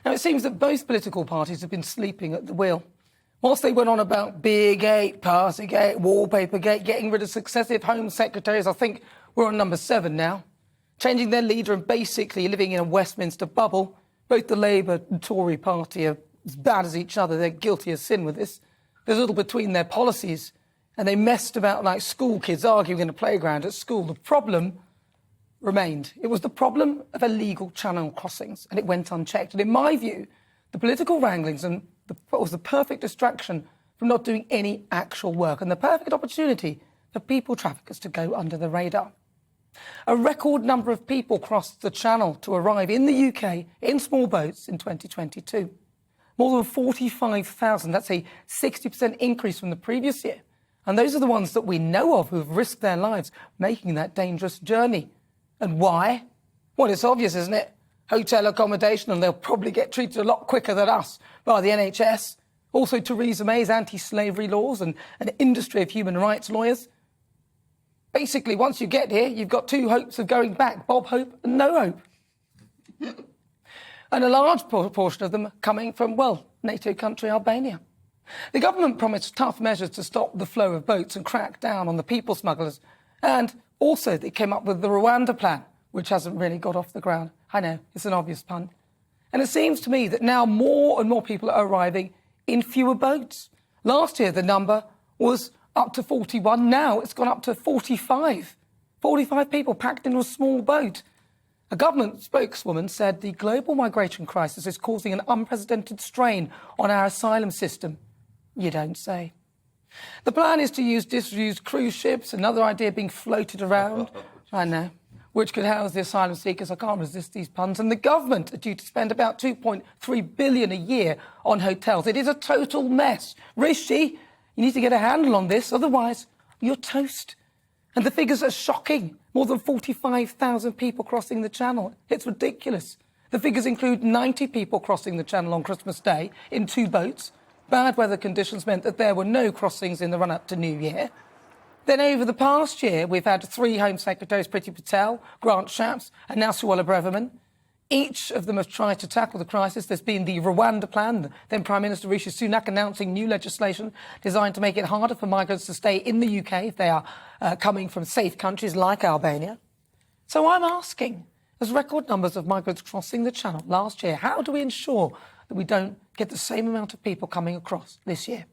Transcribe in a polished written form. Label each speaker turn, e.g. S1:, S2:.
S1: Now, it seems that both political parties have been sleeping at the wheel. Whilst they went on about Beer Gate, Partygate, Wallpaper Gate, getting rid of successive Home Secretaries, I think we're on number 7 now, changing their leader and basically living in a Westminster bubble. Both the Labour and Tory party are as bad as each other. They're guilty of sin with this. There's little between their policies, and they messed about like school kids arguing in a playground at school. The problem remained. It was the problem of illegal channel crossings, and it went unchecked. And in my view, the political wranglings was the perfect distraction from not doing any actual work and the perfect opportunity for people traffickers to go under the radar. A record number of people crossed the channel to arrive in the UK in small boats in 2022. More than 45,000. That's a 60% increase from the previous year. And those are the ones that we know of who have risked their lives making that dangerous journey. And why? Well, it's obvious, isn't it? Hotel accommodation, and they'll probably get treated a lot quicker than us by the NHS. Also, Theresa May's anti-slavery laws and an industry of human rights lawyers. Basically, once you get here, you've got 2 hopes of going back, Bob Hope and no hope. And a large proportion of them coming from, well, NATO country Albania. The government promised tough measures to stop the flow of boats and crack down on the people smugglers. And also, they came up with the Rwanda plan, which hasn't really got off the ground. I know, it's an obvious pun. And it seems to me that now more and more people are arriving in fewer boats. Last year, the number was up to 41. Now it's gone up to 45. 45 people packed into a small boat. A government spokeswoman said the global migration crisis is causing an unprecedented strain on our asylum system. You don't say. The plan is to use disused cruise ships, another idea being floated around. I know. Which could house the asylum seekers. I can't resist these puns. And the government are due to spend about 2.3 billion a year on hotels. It is a total mess. Rishi, you need to get a handle on this, otherwise you're toast. And the figures are shocking. More than 45,000 people crossing the Channel. It's ridiculous. The figures include 90 people crossing the Channel on Christmas Day in 2 boats. Bad weather conditions meant that there were no crossings in the run-up to New Year. Then over the past year, we've had 3 Home Secretaries, Priti Patel, Grant Shapps and now Suella Braverman. Each of them have tried to tackle the crisis. There's been the Rwanda plan, then Prime Minister Rishi Sunak announcing new legislation designed to make it harder for migrants to stay in the UK if they are coming from safe countries like Albania. So I'm asking, as record numbers of migrants crossing the Channel last year, how do we ensure that we don't get the same amount of people coming across this year?